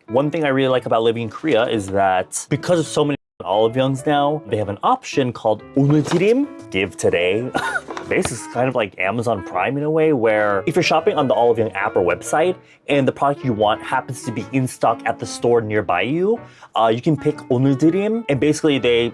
One thing I really like about living in Korea is that because of so many olive youngs now, they have an option called 오늘드림, give today. This is kind of like Amazon Prime in a way, where if you're shopping on the Olive Young app or website and the product you want happens to be in stock at the store nearby you, you can pick 오늘드림 and basically they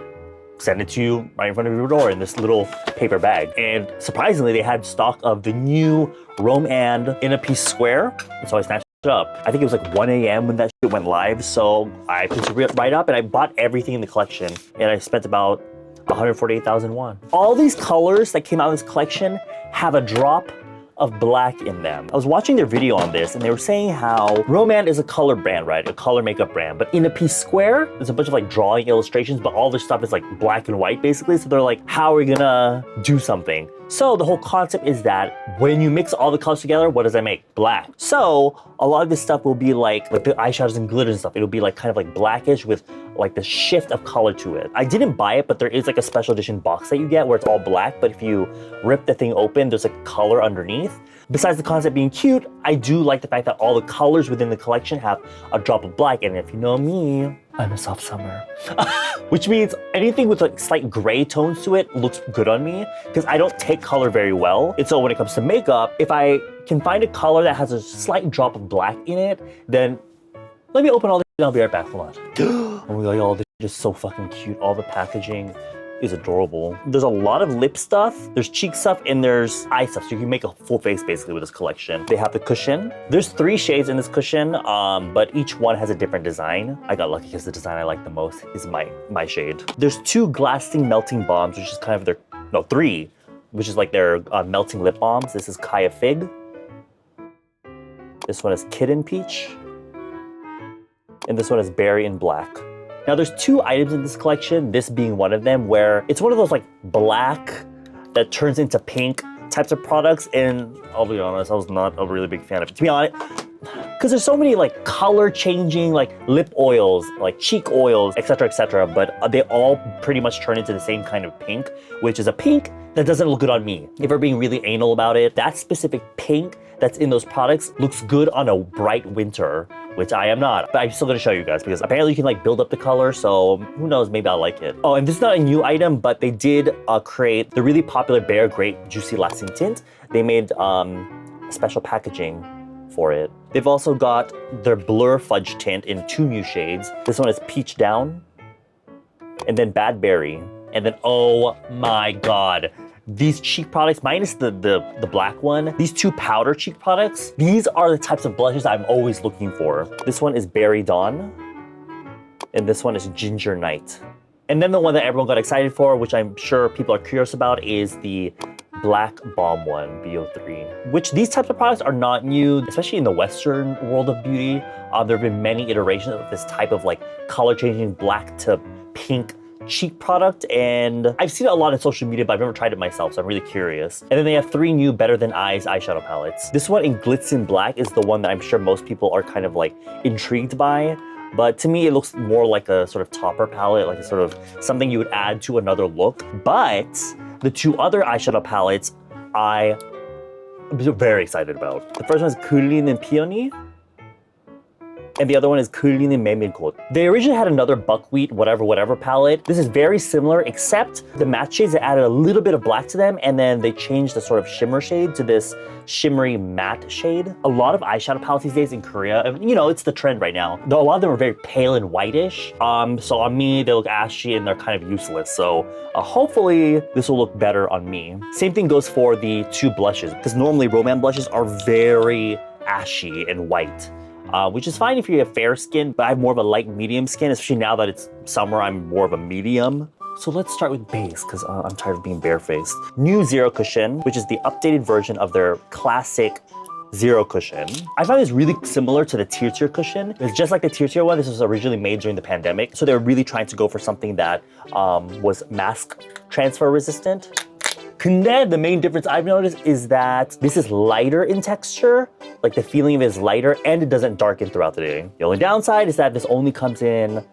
send it to you right in front of your door in this little paper bag. And surprisingly, they had stock of the new Rom&nd INAPSQUARE, and so I snatched it up. I think it was like 1 a.m. when that shit went live, so I picked it right up and I bought everything in the collection, and I spent about 148,000 won. All these colors that came out of this collection have a drop of black in them. I was watching their video on this and they were saying how Rom&nd is a color brand, right? A color makeup brand. But INAPSQUARE, there's a bunch of like drawing illustrations, but all their stuff is like black and white basically. So they're like, how are we gonna do something? So the whole concept is that when you mix all the colors together, what does that make? Black. So a lot of this stuff will be like the eyeshadows and glitters and stuff. It'll be like kind of like blackish with like the shift of color to it. I didn't buy it, but there is like a special edition box that you get where it's all black, but if you rip the thing open, there's like color underneath. Besides the concept being cute, I do like the fact that all the colors within the collection have a drop of black. And if you know me, I'm a soft summer. Which means anything with like slight gray tones to it looks good on me because I don't take color very well. And so when it comes to makeup, if I can find a color that has a slight drop of black in it, then let me open all this and I'll be right back. Hold on. Oh my god, all this is so fucking cute. All the packaging is adorable. There's a lot of lip stuff, there's cheek stuff, and there's eye stuff. So you can make a full face basically with this collection. They have the cushion. There's 3 shades in this cushion, but each one has a different design. I got lucky because the design I like the most is my shade. There's 2 Glasting melting balms, which is kind of their, no, 3, which is like their melting lip balms. This is Kaya Fig. This one is Kitten Peach. And this one is Berry and Black. Now there's 2 items in this collection, this being one of them, where it's one of those like black that turns into pink types of products, and I'll be honest, I was not a really big fan of it, to be honest, because there's so many like color changing like lip oils, like cheek oils, etc., but they all pretty much turn into the same kind of pink, which is a pink that doesn't look good on me. If we're being really anal about it, that specific pink that's in those products looks good on a bright winter, which I am not. But I'm still gonna show you guys because apparently you can like build up the color, so who knows, maybe I'll like it. Oh, and this is not a new item, but they did create the really popular Bare Grape Juicy Lasting Tint. They made special packaging for it. They've also got their Blur Fudge tint in 2 new shades. This one is Peach Down, and then Bad Berry. And then, oh my god, these cheek products, minus the black one, these 2 powder cheek products, these are the types of blushes I'm always looking for. This one is Berry Dawn, and this one is Ginger Night. And then the one that everyone got excited for, which I'm sure people are curious about, is the Black Balm one, BO3. Which these types of products are not new, especially in the Western world of beauty. There have been many iterations of this type of like color changing black to pink cheek product, and I've seen it a lot on social media, but I've never tried it myself, so I'm really curious. And then they have 3 new Better Than Eyes eyeshadow palettes. This one in Glitz and Black is the one that I'm sure most people are kind of like intrigued by, but to me it looks more like a sort of topper palette, like a sort of something you would add to another look. But the 2 other eyeshadow palettes I'm very excited about. The first one is and PEONY, and the other one is 메밀꽃. They originally had another buckwheat whatever palette. This is very similar, except the matte shades, they added a little bit of black to them, and then they changed the sort of shimmer shade to this shimmery matte shade. A lot of eyeshadow palettes these days in Korea, you know, it's the trend right now, though a lot of them are very pale and whitish. So on me, they look ashy and they're kind of useless. So hopefully this will look better on me. Same thing goes for the 2 blushes, because normally Rom&nd blushes are very ashy and white. Which is fine if you have fair skin, but I have more of a light medium skin, especially now that it's summer, I'm more of a medium. So let's start with base, because I'm tired of being barefaced. New Zero Cushion, which is the updated version of their classic Zero Cushion. I find this really similar to the Tier cushion. It's just like the Tier one. This was originally made during the pandemic, so they were really trying to go for something that was mask transfer resistant. 근데 the main difference I've noticed is that this is lighter in texture, like the feeling of it is lighter, and it doesn't darken throughout the day. The only downside is that this only comes in,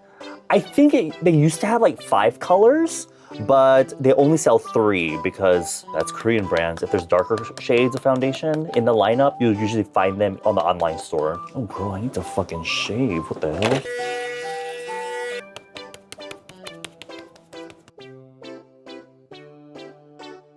I think they used to have like 5 colors, but they only sell 3 because that's Korean brands. If there's darker shades of foundation in the lineup, you'll usually find them on the online store. Oh girl, I need to fucking shave. What the hell?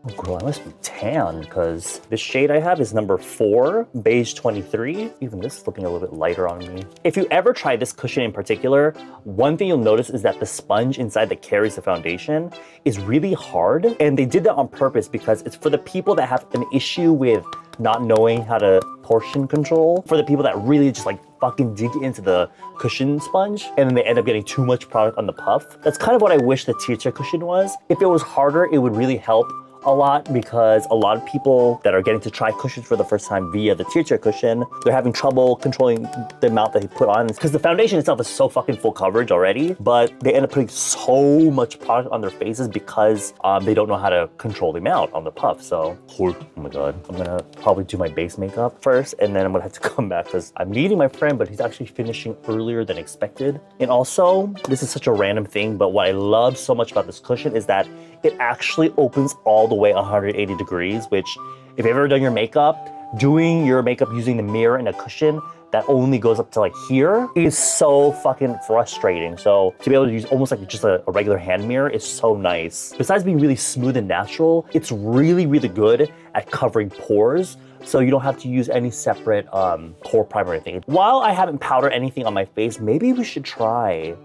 Oh girl, I must be tan because this shade I have is number 4, beige 23. Even this is looking a little bit lighter on me. If you ever try this cushion in particular, one thing you'll notice is that the sponge inside that carries the foundation is really hard. And they did that on purpose because it's for the people that have an issue with not knowing how to portion control, for the people that really just like fucking dig into the cushion sponge and then they end up getting too much product on the puff. That's kind of what I wish the teacher cushion was. If it was harder, it would really help a lot because a lot of people that are getting to try cushions for the first time via the teacher cushion, they're having trouble controlling the amount that they put on because the foundation itself is so fucking full coverage already, but they end up putting so much product on their faces because they don't know how to control the amount on the puff. So, oh my god, I'm gonna probably do my base makeup first and then I'm gonna have to come back because I'm meeting my friend, but he's actually finishing earlier than expected. And also, this is such a random thing, but what I love so much about this cushion is that it actually opens all the way 180 degrees, which if you've ever done your makeup, doing your makeup using the mirror and a cushion that only goes up to like here is so fucking frustrating. So to be able to use almost like just a regular hand mirror is so nice. Besides being really smooth and natural, it's really, really good at covering pores. So you don't have to use any separate pore primer or anything. While I haven't powdered anything on my face, maybe we should try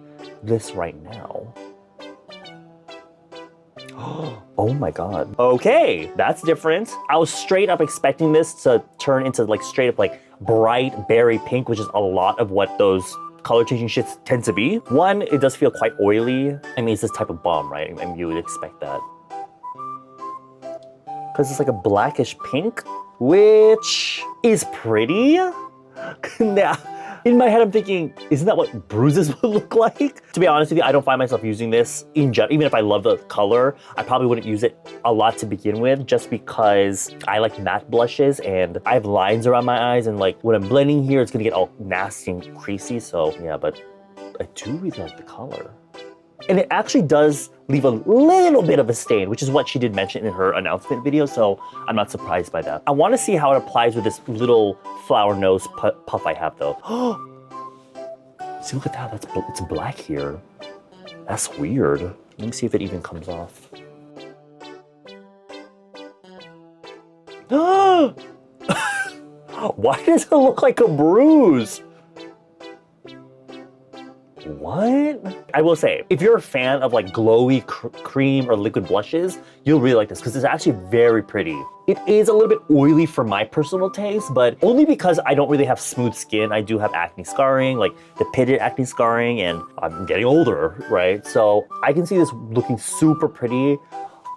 this right now. Oh my god. Okay, that's different. I was straight up expecting this to turn into like straight up like bright berry pink, which is a lot of what those color changing shits tend to be. One, it does feel quite oily. I mean, it's this type of balm, right? I mean, you would expect that. Because it's like a blackish pink, which is pretty. Now, in my head, I'm thinking, isn't that what bruises would look like? To be honest with you, I don't find myself using this in general. Even if I love the color, I probably wouldn't use it a lot to begin with just because I like matte blushes and I have lines around my eyes and like when I'm blending here, it's gonna get all nasty and creasy. So yeah, but I do really like the color. And it actually does leave a little bit of a stain, which is what she did mention in her announcement video, so I'm not surprised by that. I want to see how it applies with this little flower nose puff I have though. See, look at that, it's black here. That's weird. Let me see if it even comes off. Why does it look like a bruise? What? I will say, if you're a fan of like glowy cream or liquid blushes, you'll really like this because it's actually very pretty. It is a little bit oily for my personal taste, but only because I don't really have smooth skin. I do have acne scarring, like the pitted acne scarring, and I'm getting older, right? So I can see this looking super pretty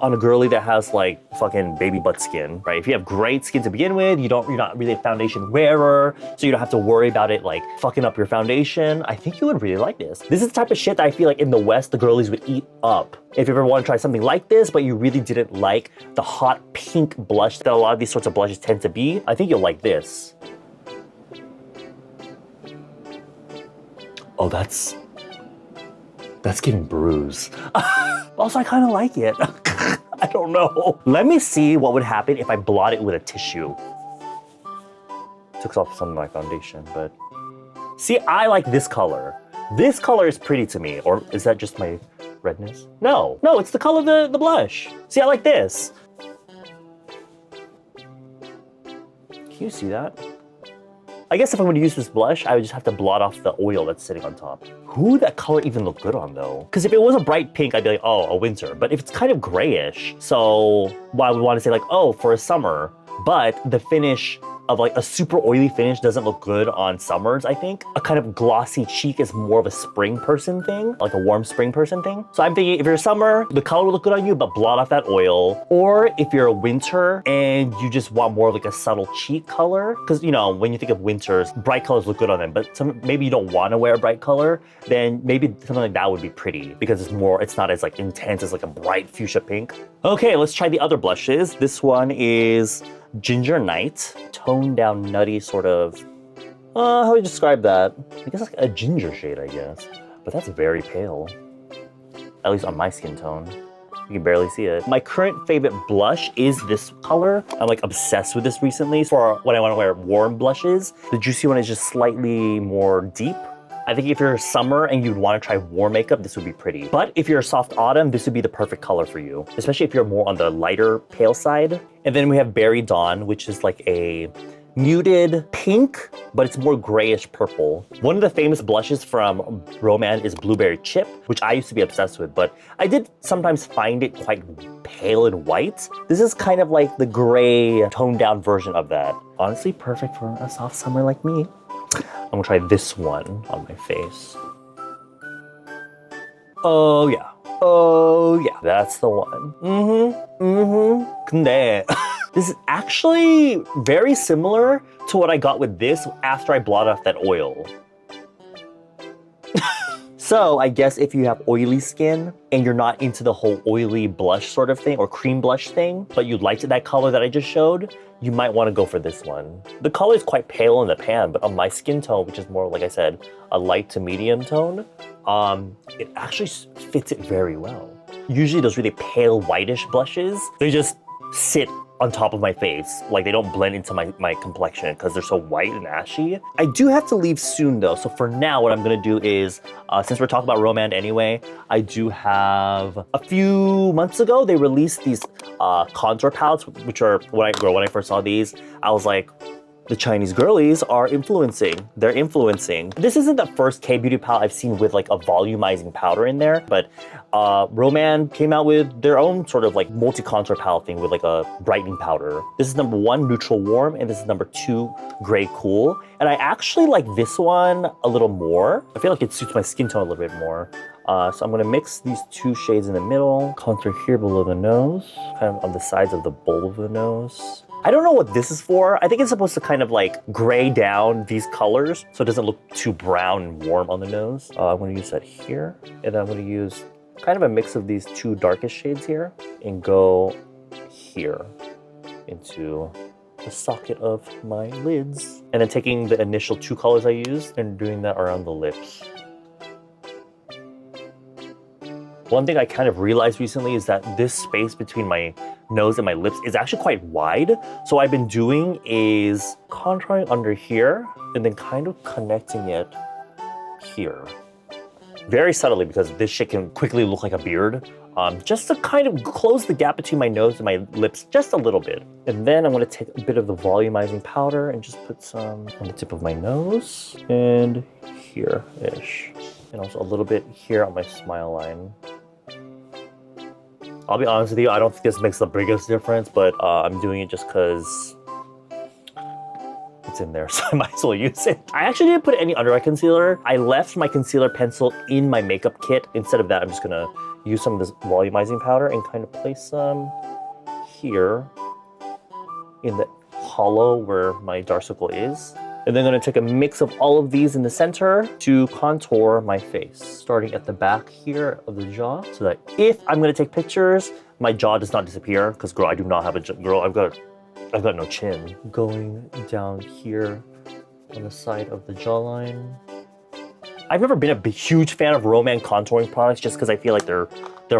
on a girly that has like fucking baby butt skin, right? If you have great skin to begin with, you're not really a foundation wearer, so you don't have to worry about it like fucking up your foundation. I think you would really like this. This is the type of shit that I feel like in the West, the girlies would eat up. If you ever want to try something like this, but you really didn't like the hot pink blush that a lot of these sorts of blushes tend to be, I think you'll like this. Oh, that's giving bruise. Also, I kind of like it. I don't know. Let me see what would happen if I blot it with a tissue. Took off some of my foundation, but... See, I like this color. This color is pretty to me. Or is that just my redness? No, it's the color of the blush. See, I like this. Can you see that? I guess if I'm gonna use this blush, I would just have to blot off the oil that's sitting on top. Who would that color even look good on though? Because if it was a bright pink, I'd be like, oh, a winter. But if it's kind of grayish, so why would want to say like, oh, for a summer. But the finish of like a super oily finish doesn't look good on summers, I think. A kind of glossy cheek is more of a spring person thing, like a warm spring person thing. So I'm thinking if you're a summer, the color will look good on you, but blot off that oil. Or if you're a winter and you just want more of like a subtle cheek color, because you know, when you think of winters, bright colors look good on them, but maybe you don't want to wear a bright color, then maybe something like that would be pretty because it's not as like intense as like a bright fuchsia pink. Okay, let's try the other blushes. This one is Ginger Night, toned down nutty sort of, how would you describe that? I guess like a ginger shade, I guess. But that's very pale. At least on my skin tone. You can barely see it. My current favorite blush is this color. I'm like obsessed with this recently for when I want to wear warm blushes. The juicy one is just slightly more deep. I think if you're summer and you'd want to try warm makeup, this would be pretty. But if you're a soft autumn, this would be the perfect color for you, especially if you're more on the lighter pale side. And then we have Berry Dawn, which is like a muted pink, but it's more grayish purple. One of the famous blushes from Rom&nd is Blueberry Chip, which I used to be obsessed with, but I did sometimes find it quite pale and white. This is kind of like the gray toned down version of that. Honestly, perfect for a soft summer like me. I'm gonna try this one on my face. Oh yeah, oh yeah, that's the one. 근데 this is actually very similar to what I got with this after I blotted off that oil. So I guess if you have oily skin and you're not into the whole oily blush sort of thing or cream blush thing, but you liked that color that I just showed, you might want to go for this one. The color is quite pale in the pan, but on my skin tone, which is more, like I said, a light to medium tone, it actually fits it very well. Usually those really pale whitish blushes, they just sit on top of my face. Like they don't blend into my complexion because they're so white and ashy. I do have to leave soon though. So for now, what I'm gonna do is, since we're talking about Rom&nd anyway, I do have, a few months ago, they released these contour palettes, which are, when I first saw these, I was like, the Chinese girlies are influencing. They're influencing. This isn't the first K-beauty palette I've seen with like a volumizing powder in there, but Rom&nd came out with their own sort of like multi-contour palette thing with like a brightening powder. This is number 1, Neutral Warm, and this is number 2, Gray Cool. And I actually like this one a little more. I feel like it suits my skin tone a little bit more. So I'm gonna mix these 2 shades in the middle, contour here below the nose, kind of on the sides of the bulb of the nose. I don't know what this is for. I think it's supposed to kind of like gray down these colors so it doesn't look too brown and warm on the nose. I'm gonna use that here. And then I'm gonna use kind of a mix of these 2 darkest shades here and go here into the socket of my lids. And then taking the initial 2 colors I used and doing that around the lips. One thing I kind of realized recently is that this space between my nose and my lips is actually quite wide. So what I've been doing is contouring under here and then kind of connecting it here. Very subtly because this shit can quickly look like a beard. Just to kind of close the gap between my nose and my lips just a little bit. And then I'm gonna take a bit of the volumizing powder and just put some on the tip of my nose and here-ish. And also a little bit here on my smile line. I'll be honest with you, I don't think this makes the biggest difference, but I'm doing it just because it's in there, so I might as well use it. I actually didn't put any under eye concealer. I left my concealer pencil in my makeup kit. Instead of that, I'm just gonna use some of this volumizing powder and kind of place some here in the hollow where my dark circle is. And then I'm gonna take a mix of all of these in the center to contour my face, starting at the back here of the jaw, so that if I'm gonna take pictures, my jaw does not disappear, because girl, I do not have a girl, I've got no chin. Going down here on the side of the jawline. I've never been a huge fan of Rom&nd contouring products just because I feel like they're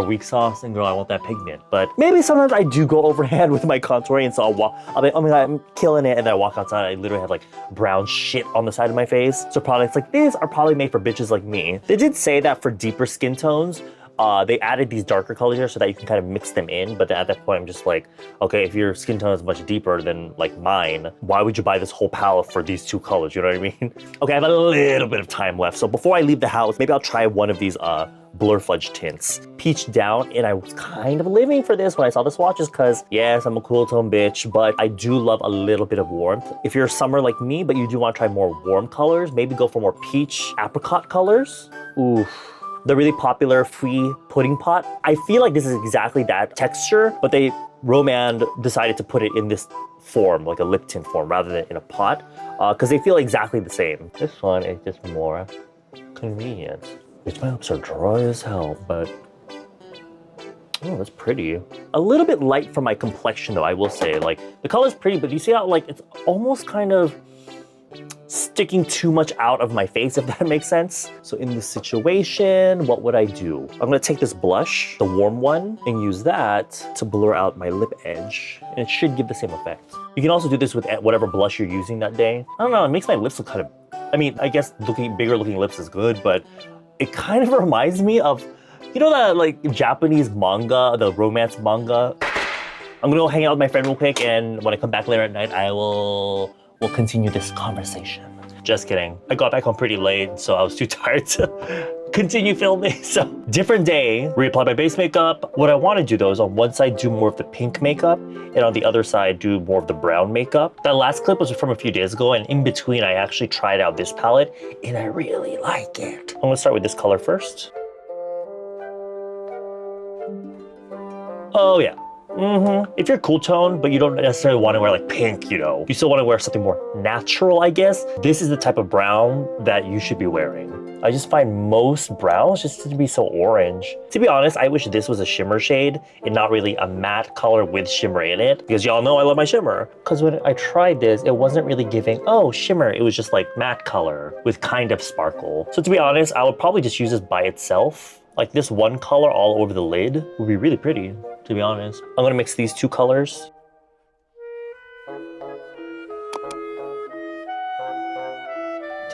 weak sauce and girl, I want that pigment. But maybe sometimes I do go overhand with my contouring, and so I'll be, oh my god, I'm killing it, and then I walk outside and I literally have like brown shit on the side of my face. So products like this are probably made for bitches like me. They did say that for deeper skin tones, they added these darker colors here so that you can kind of mix them in, but then at that point I'm just like, okay, if your skin tone is much deeper than like mine, why would you buy this whole palette for these 2 colors, you know what I mean? Okay, I have a little bit of time left, so before I leave the house, maybe I'll try one of these Blur Fudge tints. Peach down, and I was kind of living for this when I saw the swatches because yes, I'm a cool tone bitch, but I do love a little bit of warmth. If you're a summer like me, but you do want to try more warm colors, maybe go for more peach apricot colors. Oof. The really popular Free Pudding Pot. I feel like this is exactly that texture, but Rom&nd decided to put it in this form, like a lip tint form, rather than in a pot, because they feel exactly the same. This one is just more convenient. My lips are dry as hell, but oh, that's pretty. A little bit light for my complexion though, I will say. Like, the color's pretty, but you see how like it's almost kind of sticking too much out of my face, if that makes sense. So in this situation, what would I do? I'm gonna take this blush, the warm one, and use that to blur out my lip edge. And it should give the same effect. You can also do this with whatever blush you're using that day. I don't know, it makes my lips look kind of, I mean, I guess bigger looking lips is good, but it kind of reminds me of, you know that like Japanese manga, the romance manga? I'm gonna go hang out with my friend real quick, and when I come back later at night, we'll continue this conversation. Just kidding. I got back home pretty late, so I was too tired to continue filming. So different day, reapply my base makeup. What I want to do though is on one side do more of the pink makeup, and on the other side do more of the brown makeup. That last clip was from a few days ago, and in between I actually tried out this palette, and I really like it. I'm gonna start with this color first. Oh yeah. If you're cool tone, but you don't necessarily want to wear like pink, you know, you still want to wear something more natural, I guess, this is the type of brown that you should be wearing. I just find most browns just to be so orange. To be honest, I wish this was a shimmer shade and not really a matte color with shimmer in it, because y'all know I love my shimmer. Because when I tried this, it wasn't really giving, oh, shimmer. It was just like matte color with kind of sparkle. So to be honest, I would probably just use this by itself. Like this one color all over the lid would be really pretty, to be honest. I'm gonna mix these two colors.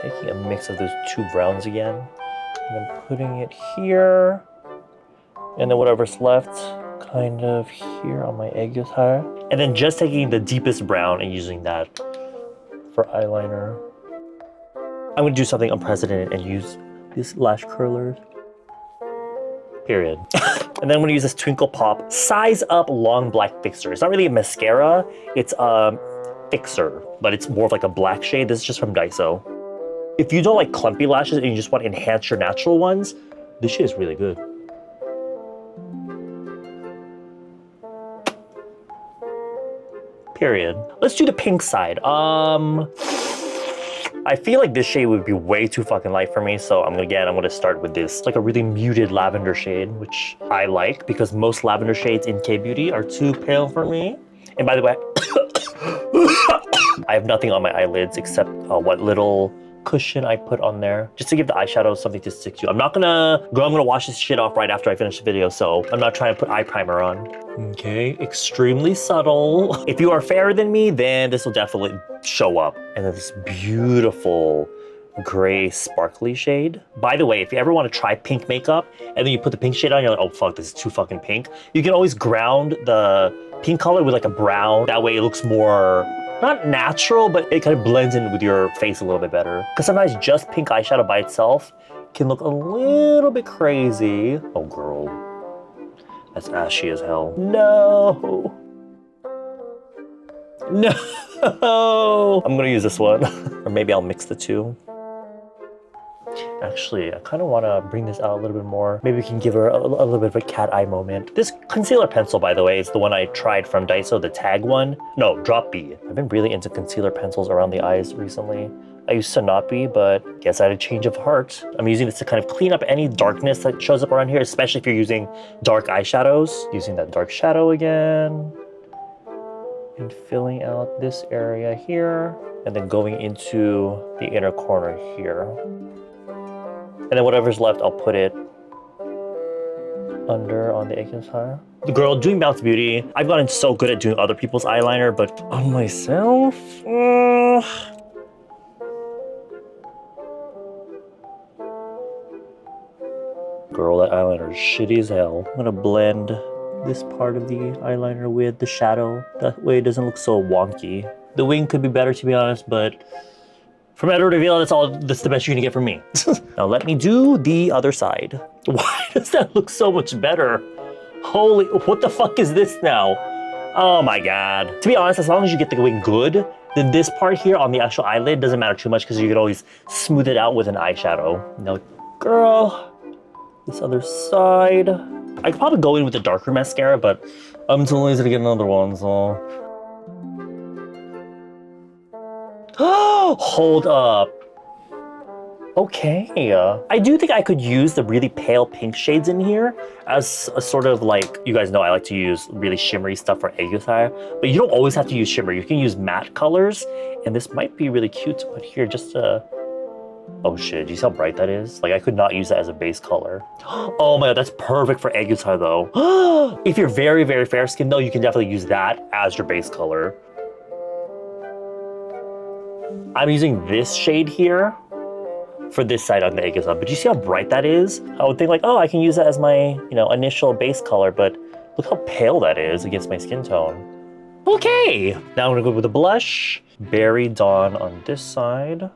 Taking a mix of those two browns again, and then putting it here, and then whatever's left, kind of here on my egg hair. And then just taking the deepest brown and using that for eyeliner. I'm gonna do something unprecedented and use these lash curlers. Period. And then I'm gonna use this Twinkle Pop Size Up Long Black Fixer. It's not really a mascara, it's a fixer, but it's more of like a black shade. This is just from Daiso. If you don't like clumpy lashes and you just want to enhance your natural ones, this shit is really good. Period. Let's do the pink side. I feel like this shade would be way too fucking light for me, so I'm gonna start with this, like a really muted lavender shade, which I like because most lavender shades in K-beauty are too pale for me. And by the way, I have nothing on my eyelids except what little cushion I put on there, just to give the eyeshadow something to stick to. I'm gonna wash this shit off right after I finish the video, so I'm not trying to put eye primer on. Okay, extremely subtle. If you are fairer than me, then this will definitely show up. And then this beautiful gray sparkly shade. By the way, if you ever want to try pink makeup and then you put the pink shade on, you're like, oh fuck, this is too fucking pink. You can always ground the pink color with like a brown. That way it looks more, not natural, but it kind of blends in with your face a little bit better. Because sometimes just pink eyeshadow by itself can look a little bit crazy. Oh girl, that's ashy as hell. No. No. I'm gonna use this one. Or maybe I'll mix the two. Actually, I kind of want to bring this out a little bit more. Maybe we can give her a little bit of a cat eye moment. This concealer pencil, by the way, is the one I tried from Daiso, the Tag one. No, Drop B. I've been really into concealer pencils around the eyes recently. I used to not be, but guess I had a change of heart. I'm using this to kind of clean up any darkness that shows up around here, especially if you're using dark eyeshadows. Using that dark shadow again. And filling out this area here. And then going into the inner corner here. And then whatever's left, I'll put it under on the Aiken's hair. The girl doing Bounce Beauty, I've gotten so good at doing other people's eyeliner, but on myself, girl, that eyeliner is shitty as hell. I'm gonna blend this part of the eyeliner with the shadow. That way it doesn't look so wonky. The wing could be better, to be honest, but from Edward Avila, that's the best you're gonna get from me. Now let me do the other side. Why does that look so much better? Holy, what the fuck is this now? Oh my God. To be honest, as long as you get the wing good, then this part here on the actual eyelid doesn't matter too much because you can always smooth it out with an eyeshadow. Now, girl, this other side. I could probably go in with a darker mascara, but I'm too lazy to get another one, so. Hold up. Okay. I do think I could use the really pale pink shades in here as a sort of like, you guys know I like to use really shimmery stuff for aegyo, but you don't always have to use shimmer. You can use matte colors, and this might be really cute to put here just to... Oh shit, do you see how bright that is? Like, I could not use that as a base color. Oh my god, that's perfect for aegyo though. If you're very, very fair skinned though, you can definitely use that as your base color. I'm using this shade here for this side on the aegyo, but you see how bright that is? I would think like, oh, I can use that as my, you know, initial base color, but look how pale that is against my skin tone. Okay, now I'm gonna go with the blush. Berry Dawn on this side.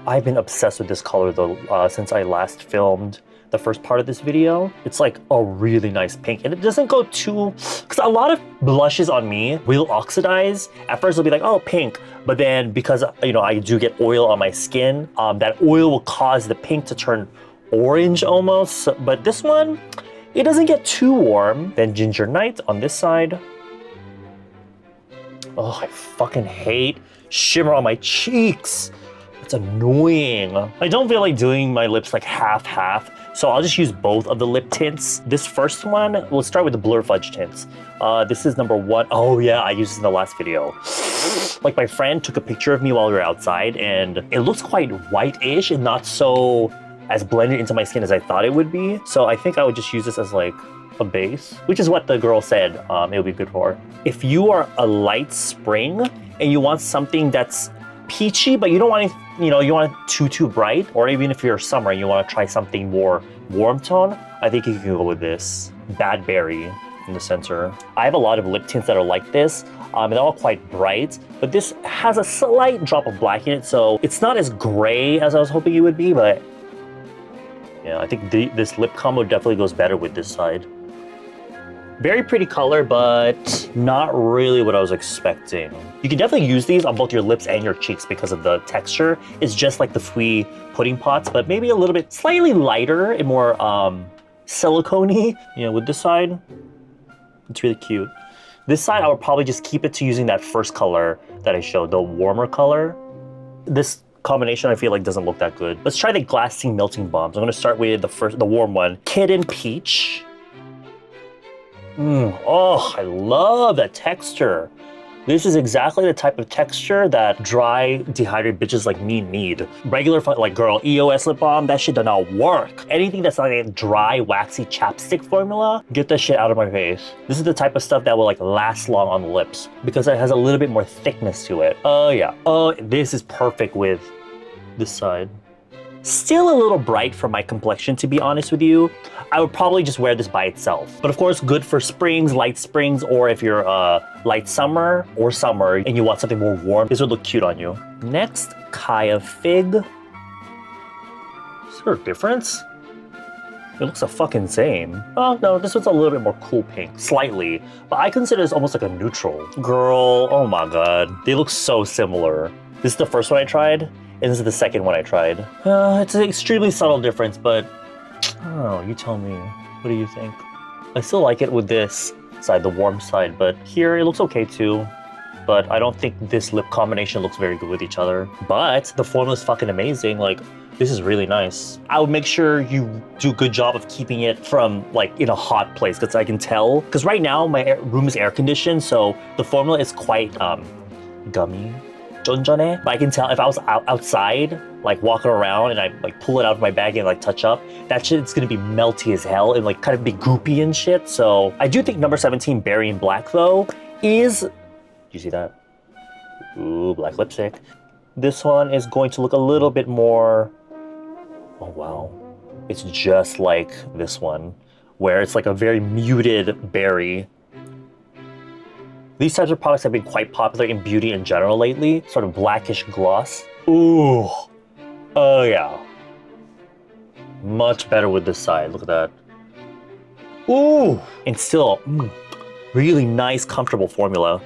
I've been obsessed with this color though since I last filmed the first part of this video. It's like a really nice pink, and it doesn't go too, because a lot of blushes on me will oxidize. At first it'll be like, oh, pink, but then because, you know, I do get oil on my skin, that oil will cause the pink to turn orange almost. But this one, it doesn't get too warm. Then Ginger Night on this side. Oh, I fucking hate shimmer on my cheeks. It's annoying. I don't feel like doing my lips like half-half, so I'll just use both of the lip tints. This first one, we'll start with the Blur Fudge tints. This is number 1. Oh yeah, I used this in the last video. Like, my friend took a picture of me while we were outside, and it looks quite white-ish and not so as blended into my skin as I thought it would be. So I think I would just use this as like a base, which is what the girl said it would be good for. If you are a light spring and you want something that's peachy, but you don't want it, you know, you want it too bright, or even if you're summer and you want to try something more warm tone, I think you can go with this Bad Berry in the center. I have a lot of lip tints that are like this, and they're all quite bright, but this has a slight drop of black in it, so it's not as gray as I was hoping it would be, but yeah, I think this lip combo definitely goes better with this side. Very pretty color, but not really what I was expecting. You can definitely use these on both your lips and your cheeks because of the texture. It's just like the Fui pudding pots, but maybe a little bit slightly lighter and more silicone-y. You know, with this side, it's really cute. This side, I would probably just keep it to using that first color that I showed, the warmer color. This combination I feel like doesn't look that good. Let's try the Glasting Melting Balms. I'm gonna start with the warm one, Kitten Peach. Oh, I love that texture. This is exactly the type of texture that dry, dehydrated bitches like me need. Regular, like, girl, EOS lip balm, that shit does not work. Anything that's like a dry, waxy chapstick formula, get that shit out of my face. This is the type of stuff that will like last long on the lips because it has a little bit more thickness to it. Oh yeah. Oh, this is perfect with this side. Still a little bright for my complexion, to be honest with you. I would probably just wear this by itself. But of course, good for springs, light springs, or if you're light summer or summer and you want something more warm, this would look cute on you. Next, Kaya Fig. Is there a difference? It looks the fucking same. Oh no, this one's a little bit more cool pink, slightly. But I consider this almost like a neutral. Girl, oh my god. They look so similar. This is the first one I tried. And this is the second one I tried. It's an extremely subtle difference, but I don't know, you tell me. What do you think? I still like it with this side, the warm side, but here it looks okay too. But I don't think this lip combination looks very good with each other. But the formula is fucking amazing. Like, this is really nice. I would make sure you do a good job of keeping it from like in a hot place, because I can tell. Because right now my room is air conditioned, so the formula is quite gummy. But I can tell if I was outside, like walking around, and I like pull it out of my bag and like touch up, that shit's gonna be melty as hell and like kind of be goopy and shit. So I do think number 17, Berry in Black though, is, do you see that? Ooh, black lipstick. This one is going to look a little bit more, oh wow. It's just like this one, where it's like a very muted berry. These types of products have been quite popular in beauty in general lately. Sort of blackish gloss. Ooh. Oh yeah. Much better with this side. Look at that. Ooh. And still, really nice, comfortable formula.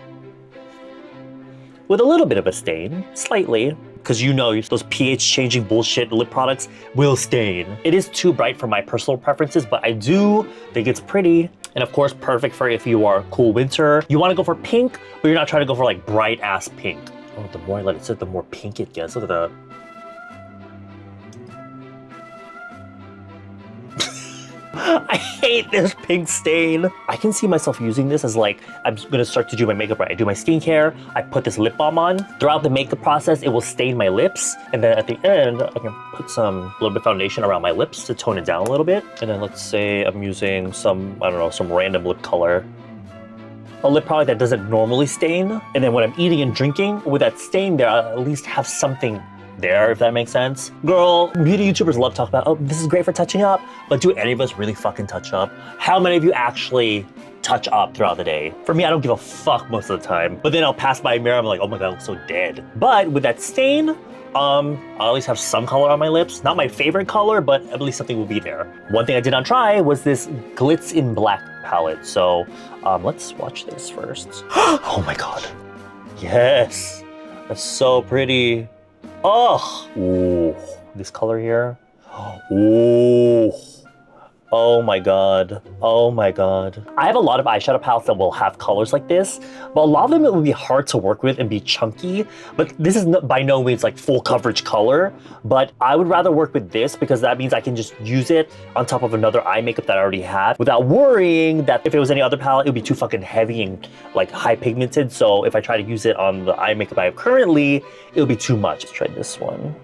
With a little bit of a stain, slightly. Because you know those pH changing bullshit lip products will stain. It is too bright for my personal preferences, but I do think it's pretty. And of course, perfect for if you are cool winter. You want to go for pink, but you're not trying to go for like bright ass pink. Oh, the more I let it sit, the more pink it gets. Look at that. I hate this pink stain. I can see myself using this as like, I'm gonna start to do my makeup right. I do my skincare, I put this lip balm on. Throughout the makeup process, it will stain my lips. And then at the end, I can put a little bit of foundation around my lips to tone it down a little bit. And then let's say I'm using some, I don't know, some random lip color. A lip product that doesn't normally stain. And then when I'm eating and drinking, with that stain there, I'll at least have something there, if that makes sense. Girl, beauty YouTubers love to talk about, oh, this is great for touching up, but do any of us really fucking touch up? How many of you actually touch up throughout the day? For me, I don't give a fuck most of the time, but then I'll pass by a mirror, I'm like, oh my God, I look so dead. But with that stain, I'll at least have some color on my lips. Not my favorite color, but at least something will be there. One thing I did not try was this Glitz in Black palette. So let's swatch this first. Oh my God. Yes, that's so pretty. Oh, ooh, this color here. Ooh. Oh my God. Oh my God. I have a lot of eyeshadow palettes that will have colors like this, but a lot of them it will be hard to work with and be chunky. But this is by no means like full coverage color, but I would rather work with this because that means I can just use it on top of another eye makeup that I already have without worrying that if it was any other palette, it would be too fucking heavy and like high pigmented. So if I try to use it on the eye makeup I have currently, it'll be too much. Let's try this one.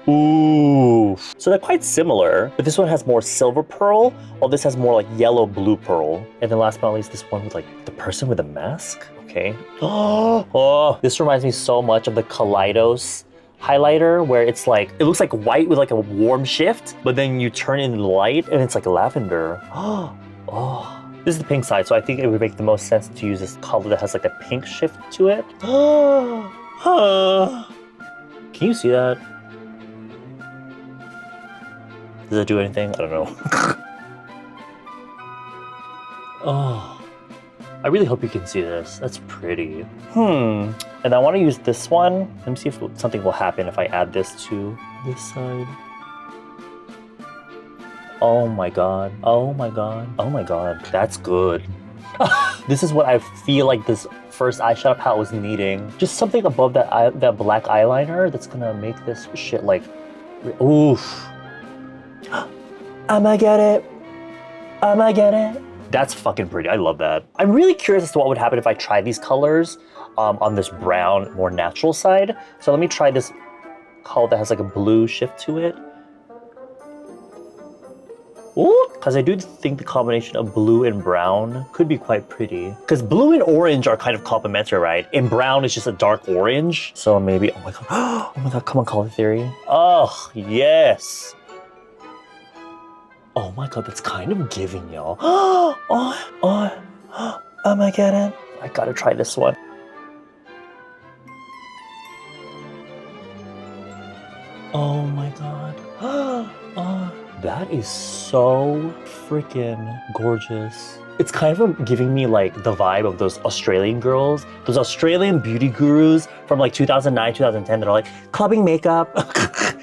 Ooh, so they're quite similar, but this one has more silver pearl, while this has more like yellow blue pearl. And then last but not least, this one with like the person with a mask. Okay. Oh, this reminds me so much of the Kaleidos highlighter, where it's like, it looks like white with like a warm shift, but then you turn in light and it's like lavender. Oh, this is the pink side, so I think it would make the most sense to use this color that has like a pink shift to it. Can you see that? Does it do anything? I don't know. Oh, I really hope you can see this. That's pretty. And I want to use this one. Let me see if something will happen if I add this to this side. Oh my God. Oh my God. Oh my God. That's good. This is what I feel like this first eyeshadow palette was needing. Just something above that black eyeliner that's gonna make this shit like, oof. I'ma get it. I'ma get it. That's fucking pretty. I love that. I'm really curious as to what would happen if I tried these colors on this brown, more natural side. So let me try this color that has like a blue shift to it. Ooh, because I do think the combination of blue and brown could be quite pretty. Because blue and orange are kind of complementary, right? And brown is just a dark orange. So maybe, oh my God. Oh my God, come on, color theory. Oh, yes. Oh my God, that's kind of giving, y'all. Oh my God, I gotta try this one. Oh my God. Oh, that is so freaking gorgeous. It's kind of giving me like the vibe of those Australian girls, those Australian beauty gurus from like 2009, 2010 that are like clubbing makeup.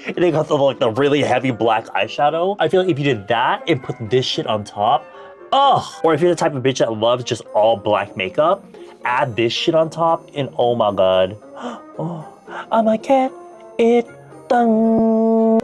And they got the really heavy black eyeshadow. I feel like if you did that and put this shit on top, or if you're the type of bitch that loves just all black makeup, add this shit on top and oh my God. Oh, I'ma get it done.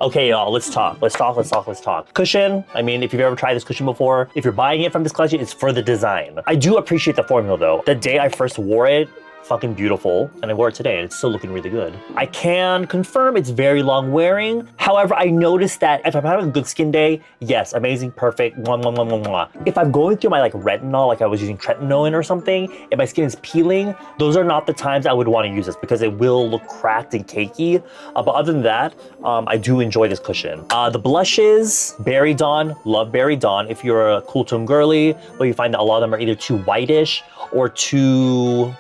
Okay, y'all, let's talk. Let's talk. Cushion, I mean, if you've ever tried this cushion before, if you're buying it from this collection, it's for the design. I do appreciate the formula though. The day I first wore it, fucking beautiful, and I wore it today and it's still looking really good. I can confirm it's very long wearing. However, I noticed that if I'm having a good skin day, yes, amazing, perfect, mwah, mwah, mwah, mwah, mwah. If I'm going through my like retinol, like I was using tretinoin or something, and my skin is peeling, those are not the times I would want to use this because it will look cracked and cakey. But other than that, I do enjoy this cushion. The blushes, Berry Dawn, love Berry Dawn. If you're a cool tone girly, but you find that a lot of them are either too whitish or too,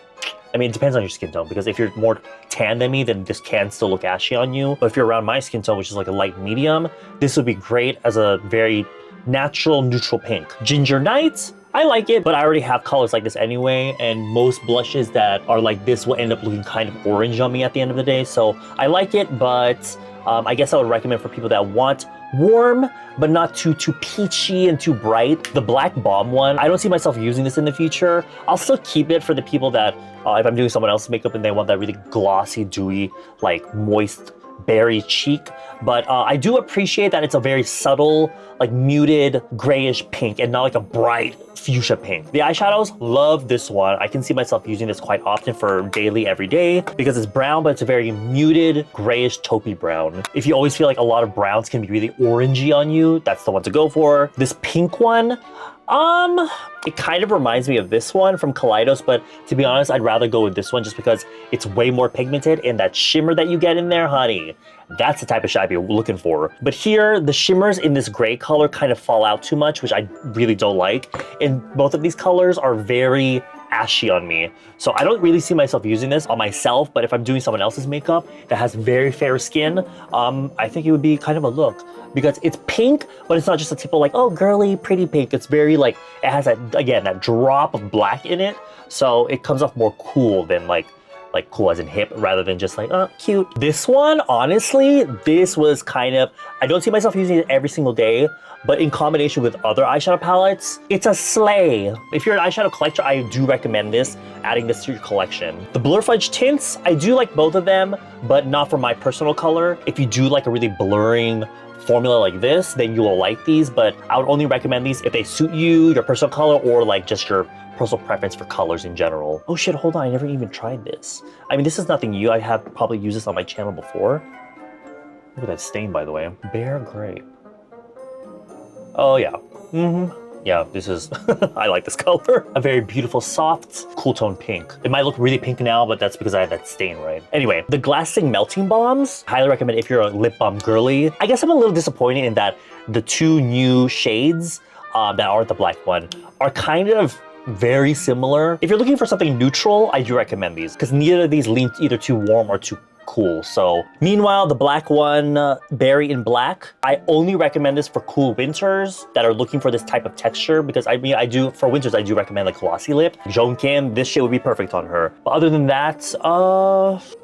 I mean, it depends on your skin tone, because if you're more tan than me, then this can still look ashy on you. But if you're around my skin tone, which is like a light medium, this would be great as a very natural, neutral pink. Ginger Night, I like it, but I already have colors like this anyway, and most blushes that are like this will end up looking kind of orange on me at the end of the day. So I like it, but I guess I would recommend for people that want warm, but not too peachy and too bright. The black Balm one, I don't see myself using this in the future. I'll still keep it for the people that, if I'm doing someone else's makeup and they want that really glossy, dewy, like moist berry cheek, but I do appreciate that it's a very subtle, like muted grayish pink and not like a bright fuchsia pink. The eyeshadows, love this one. I can see myself using this quite often for daily, every day, because it's brown, but it's a very muted grayish taupey brown. If you always feel like a lot of browns can be really orangey on you, that's the one to go for. This pink one, it kind of reminds me of this one from Kaleidos, but to be honest, I'd rather go with this one just because it's way more pigmented, and that shimmer that you get in there, honey, that's the type of shade I'd be looking for. But here, the shimmers in this gray color kind of fall out too much, which I really don't like. And both of these colors are very ashy on me. So I don't really see myself using this on myself, but if I'm doing someone else's makeup that has very fair skin, I think it would be kind of a look, because it's pink, but it's not just a typical like, oh, girly, pretty pink. It's very like, it has that, again, that drop of black in it. So it comes off more cool than like cool as in hip, rather than just like, oh, cute. This one, honestly, this was kind of, I don't see myself using it every single day, but in combination with other eyeshadow palettes, it's a slay. If you're an eyeshadow collector, I do recommend this, adding this to your collection. The Blur Fudge tints, I do like both of them, but not for my personal color. If you do like a really blurring formula like this, then you will like these, but I would only recommend these if they suit you, your personal color, or like just your personal preference for colors in general. Oh shit, hold on, I never even tried this. I mean, this is nothing new. I have probably used this on my channel before. Look at that stain, by the way. Bare grape. Oh yeah, yeah, this is, I like this color. A very beautiful, soft, cool tone pink. It might look really pink now, but that's because I have that stain, right? Anyway, the Glasting melting balms, highly recommend if you're a lip balm girly. I guess I'm a little disappointed in that the two new shades that aren't the black one are kind of very similar. If you're looking for something neutral, I do recommend these, because neither of these lean either too warm or too cool. So meanwhile, the black one, berry in black, I only recommend this for cool winters that are looking for this type of texture, because I mean, for winters, I do recommend like glossy lip. Joan Kim, this shade would be perfect on her. But other than that,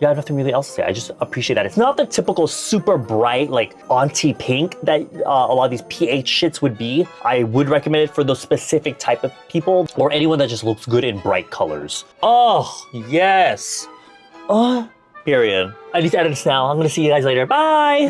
yeah, nothing really else to say. I just appreciate that it's not the typical super bright, like auntie pink that a lot of these PH shits would be. I would recommend it for those specific type of people, or anyone that just looks good in bright colors. Oh, yes. Period. I need to edit this now. I'm gonna see you guys later. Bye!